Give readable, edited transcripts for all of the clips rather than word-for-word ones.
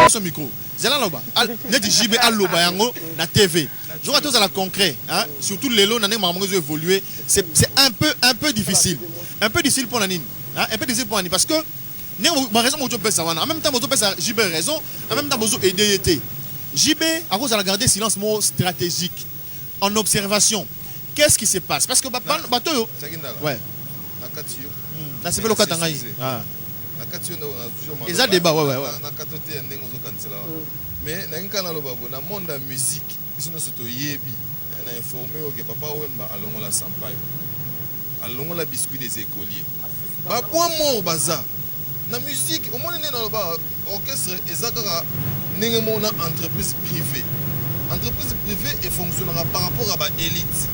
Son micro. Zalaloba. Net JB Aloba yango na TV. Je vois tous à la concret, hein, surtout les lots n'ont pas évolué, c'est un peu difficile. Un peu difficile pour Nanine, hein, un peu difficile pour Nanine parce que ma raison en même temps JB raison, en même temps vous aider JB à cause de la garder silence mot stratégique en observation. Qu'est-ce qui se passe? Parce que bateau ouais. Là c'est le cas d'Angaï. Ah. Ils ont débat ouais. Mais dans le monde de la musique, ils sont informés que papa Wemba a la sampaio. Allons la biscuit des écoliers. Bah point mort baza. La musique, au moins dans le orchestre, ils ont une entreprise privée. Entreprise privée et fonctionnera par rapport à l'élite.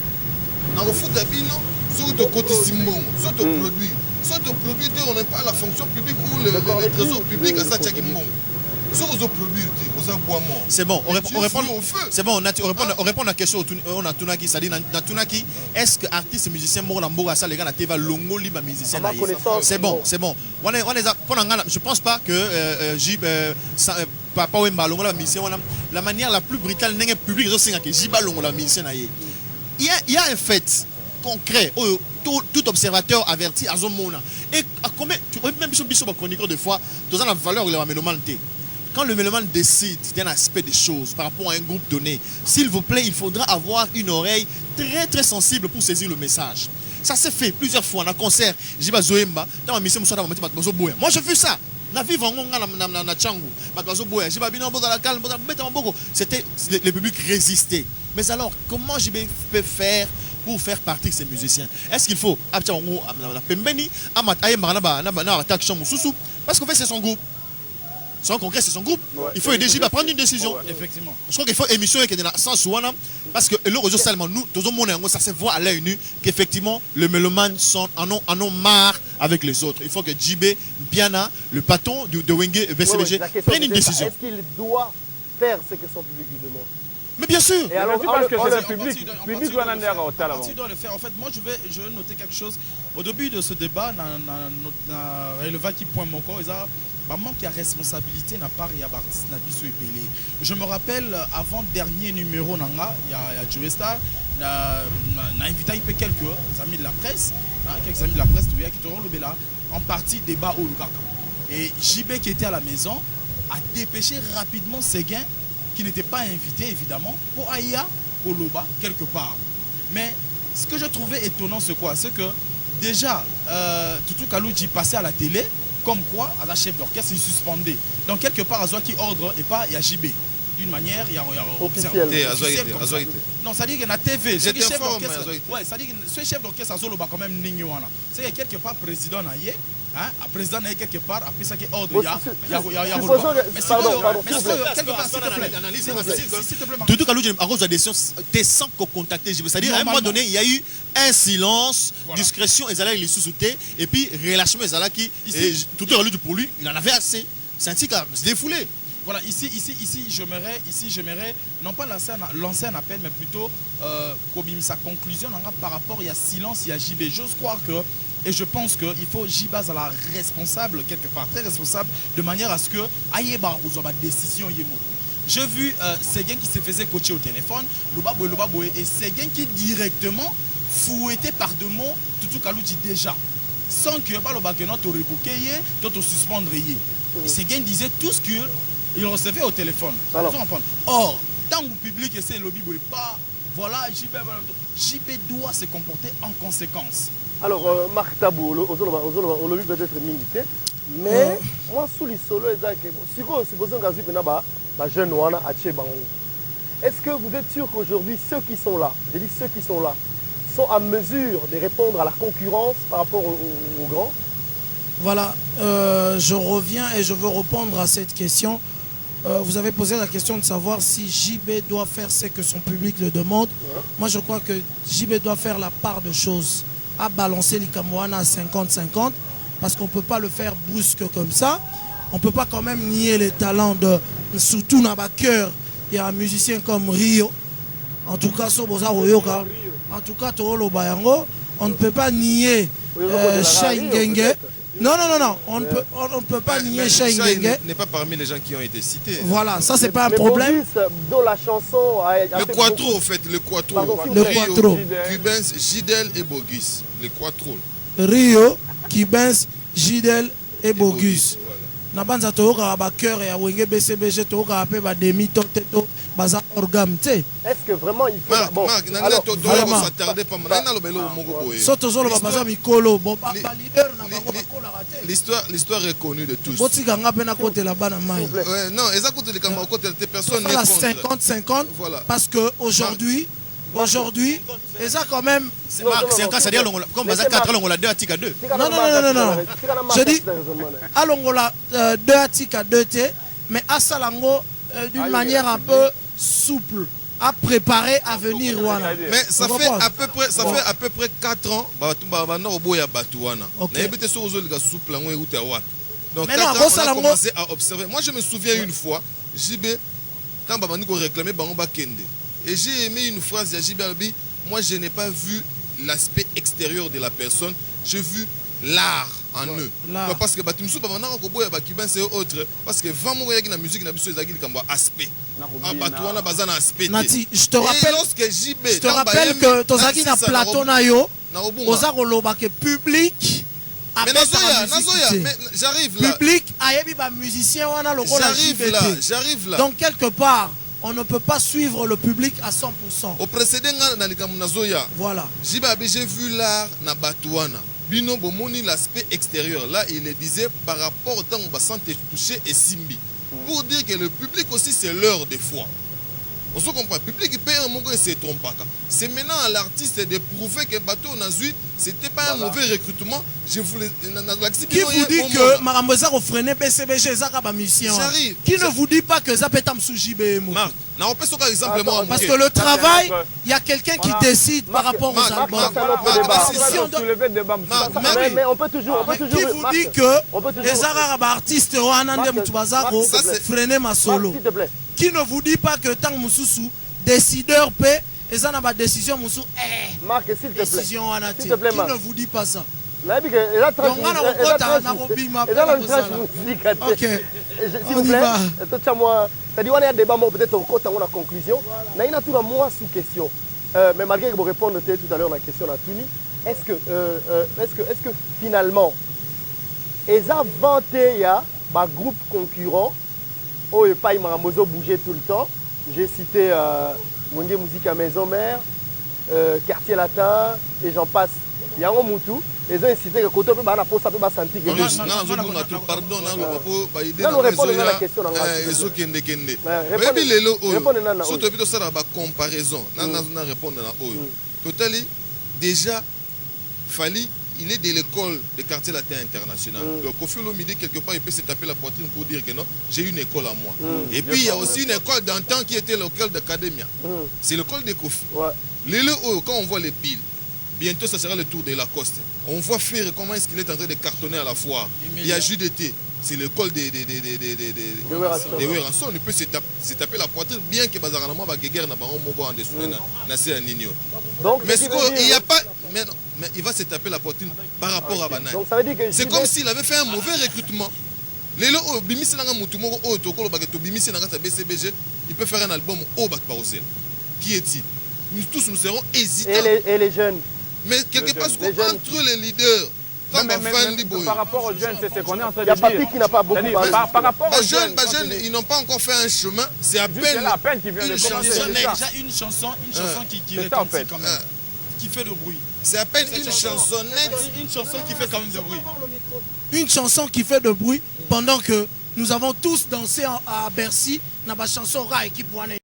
Dans le foot d'abino, sur le côté Simon, sur le produit. Sur le produit, on n'a pas la fonction publique ou le trésor public à Satchagimon. C'est bon, on répond. C'est bon, on répond à la question. On a Tunaki, ça dit Tunaki. Est-ce que artiste et musicien Morambo ça les gars la TV longo liba musicien? C'est bon. Je pense pas que Papa Wemba longo la musicien la manière la plus brutale n'est publique que Jiba longo la musicien. Il y a un fait concret. Tout observateur averti à Zomona. Et à combien même si chroniqueur de fois, tu as la valeur de la mélomane. Quand le mélomane décide d'un aspect des choses par rapport à un groupe donné, s'il vous plaît, il faudra avoir une oreille très très sensible pour saisir le message. Ça s'est fait plusieurs fois dans un concert. J'ai dit Zoemba, dans ma mission, moi je fais ça. C'était le public résistait. Mais alors, comment je peux faire pour faire partie de ces musiciens? Est-ce qu'il faut parce qu'en fait c'est son groupe. Son congrès, c'est son groupe. Ouais, il faut aider Jiba à prendre une décision. Ouais. Effectivement. Je crois qu'il faut émission et qu'il y a sens parce que le réseau seulement nous, tout le monde ça se voit à l'œil nu qu'effectivement le mélomane en ont marre avec les autres. Il faut que Jibé, Biana, le patron de Wenge et BCBG prennent une décision. Est-ce qu'il doit faire ce que son public lui demande? Mais bien sûr. Et alors, parce que c'est le public doit le faire. En fait, moi, je vais noter quelque chose. Au début de ce débat, dans le qui point mon corps, maman qui a responsabilité n'a pas réabartiste n'a pas épelé. Je me rappelle avant dernier numéro nanga, il y a Joe Star n'a invité quelques amis de la presse, quelques amis de la presse qui te le là en partie débat au Lukaka. Et JB qui était à la maison a dépêché rapidement Séguin qui n'était pas invité évidemment pour Aïa Koloba quelque part. Mais ce que je trouvais étonnant c'est quoi? C'est que déjà Tutu Kalouji passait à la télé comme quoi, à la chef d'orchestre, il est suspendé. Donc, quelque part, à qui ordre et pas, il y a JB. D'une manière, il y a officiel. Non, ça dit qu'il y a la TV. J'étais chef d'orchestre. Ouais, ça dit que ce chef d'orchestre, ça a quand même Ningwana. C'est qu'il y a quelque part, président Naye. Hein, président Naye quelque part, après ça, qui ordre, il y a. Pardon, s'il te plaît. Tout cas, à cause de la décision, t'es sans contacter JB. C'est-à-dire, à un moment donné, il y a eu un silence, discrétion, et Zala, il est sous-souté, et puis relâchement, et Zala qui, tout à l'heure, pour lui, il en avait assez. C'est un tic à se défouler. Voilà, ici, j'aimerais non pas lancer un appel, mais plutôt sa conclusion par rapport, il y a silence, il y a JB. J'ose croire que, et je pense qu'il faut JB à la responsable, quelque part, très responsable, de manière à ce que Aïeba ou ma décision Yemo. J'ai vu Séguin qui se faisait coacher au téléphone, Lobaboué, et Séguin qui directement fouettait par deux mots Tutu Kalouji déjà, sans que le notre révoqué, notre suspendre. Séguin disait tout ce qu'il recevait au téléphone. Or, tant que le public essaie de lobby, pas, voilà, JB doit se comporter en conséquence. Alors, Marc Tabou, au lobby peut-être milité, mais moi, sous les solos, supposons que je jeune Wana à Tchebango. Est-ce que vous êtes sûr qu'aujourd'hui, ceux qui sont là, sont à mesure de répondre à la concurrence par rapport aux grands? Voilà, je reviens et je veux répondre à cette question. vous avez posé la question de savoir si JB doit faire ce que son public le demande. Moi, je crois que JB doit faire la part de choses, à balancer les Kamouana à 50-50, parce qu'on ne peut pas le faire brusque comme ça. On ne peut pas quand même nier les talents de, surtout dans le cœur, il y a un musicien comme Rio. En tout cas, en tout cas, on ne peut pas nier Shai Ngenge. Non, on ne peut pas nier Shai Ngenge. N'est pas parmi les gens qui ont été cités. Voilà, ça c'est pas un problème. Dans la chanson... Le quattro, en fait, le quattro. Le quattro. Cubens, Gidel et Bogus. Le quattro. Rio, Cubens, Gidel et Bogus. Nabanza toka ba cœur et Wenge BCBG toka pe ba demi toteto baza orgam te. Est-ce que vraiment il faut bon alors vraiment s'attarder pas mal na lobelo moko boye. Soto zolo ba baza mikolo bon ba leader na bango ba kola raté. L'histoire est connue de tous. Botika nga pe na côté la bana mai. Ouais non, eza côté de kamba côté de personne n'est contre. 50-50 parce que aujourd'hui et ça quand même c'est encore ça dire comme baza 4 longola 2 atika 2. Non. Je dis à longola 2 atika 2 t mais à Salango d'une manière un peu souple à préparer à venir wana. Mais ça fait à peu près 4 ans ba na oboya batuana. Na ebite so ozo liga souple ngo ekuta wa. Donc quand on a commencé à observer, moi je me souviens une fois JB quand babani ko réclamer bango ba kende. Et j'ai aimé une phrase de Jibarbi, moi je n'ai pas vu l'aspect extérieur de la personne, j'ai vu l'art en eux. Donc, parce que Batimsou, c'est autre, parce que vraiment, il y a la musique, il y a un aspect. Nati, je te rappelle que Tozaki na plateau na yo, Ozako Lobake public. Mais j'arrive là. Public, ayebi ba musicien wana lokola j'arrive là. Donc quelque part, on ne peut pas suivre le public à 100%. Au précédent, voilà. J'ai vu l'art na Batouana. Bino bomoni l'aspect extérieur. Là, il le disait par rapport au temps où on va sentir toucher et simbi. Pour dire que le public aussi, c'est l'heure des fois. On se comprend. Le public, il paye un moment et se trompe pas. C'est maintenant à l'artiste de prouver que Bateau Nazui, c'était pas un mauvais recrutement. Je voulais. Qui vous dit que Marambosa a freiné BCBG Zaka musicien? J'arrive. Qui ne vous dit pas que Zapetam Souji BMO? Parce que le travail, il y a quelqu'un qui décide par rapport aux albums. Mais on peut toujours. Qui vous dit que les artistes ont un freiner ma solo? Qui ne vous dit pas que tant Moussou décideur paie et ça n'a pas de décision Moussou Marc, s'il te plaît. Décision s'il te plaît, qui ne vous dit pas ça? Ok, s'il vous plaît, c'est-à-dire on a un débat, peut-être au côté de la conclusion. Il y a tout moi sous question. Mais malgré que vous répondez tout à l'heure à la question à Tuni, est-ce que finalement, ils ont vanté un groupe concurrent où il pas bouger tout le temps. J'ai cité Mwenge Musique à Maison Mère, Quartier Latin et j'en passe. Il y a un Moutou. Ils ont incité que côté peut pas pour ça peut pas sentir que pardon non répondre à la question surtout ça la comparaison na répondre na oyo totally déjà Fali il est de l'école de Quartier Latin International. Donc au fil du midi, quelque part, il peut se taper la poitrine pour dire que non, j'ai une école à moi. Et puis il y a aussi une école d'antan qui était l'école d'Academia. C'est l'école de Kofi. Quand on voit les billes, bientôt ça sera le tour de Lacoste. On voit faire comment est-ce qu'il est en train de cartonner à la foire. Il y a JDT. C'est l'école des Weranson. Il peut se taper la poitrine, bien que Bazaranamo va guéguer na baron mogo en dessous na c'est un nino. Mais il y a pas mais il va se taper la poitrine par rapport à Banane. C'est comme s'il avait fait un mauvais recrutement. Lelo o bimisi nanga mutu moko o tokolo baketo bimisi nanga sa BCBG, il peut faire un album au Bac Parosel. Qui est-il? Nous tous nous serons hésitants. Et les jeunes. Mais quelque part entre les leaders. Par rapport aux jeunes, c'est ce qu'on est en train de dire. Il y a Papi qui n'a pas beaucoup parlé. Par rapport aux jeunes, ils n'ont pas encore fait un chemin. C'est à peine qu'ils viennent de commencer. Déjà une chanson qui retentit quand même, qui fait de bruit. C'est à peine une chansonnette. Une chanson qui fait quand même de bruit. Une chanson qui fait de bruit pendant que nous avons tous dansé à Bercy dans la chanson Ra équipe Wane.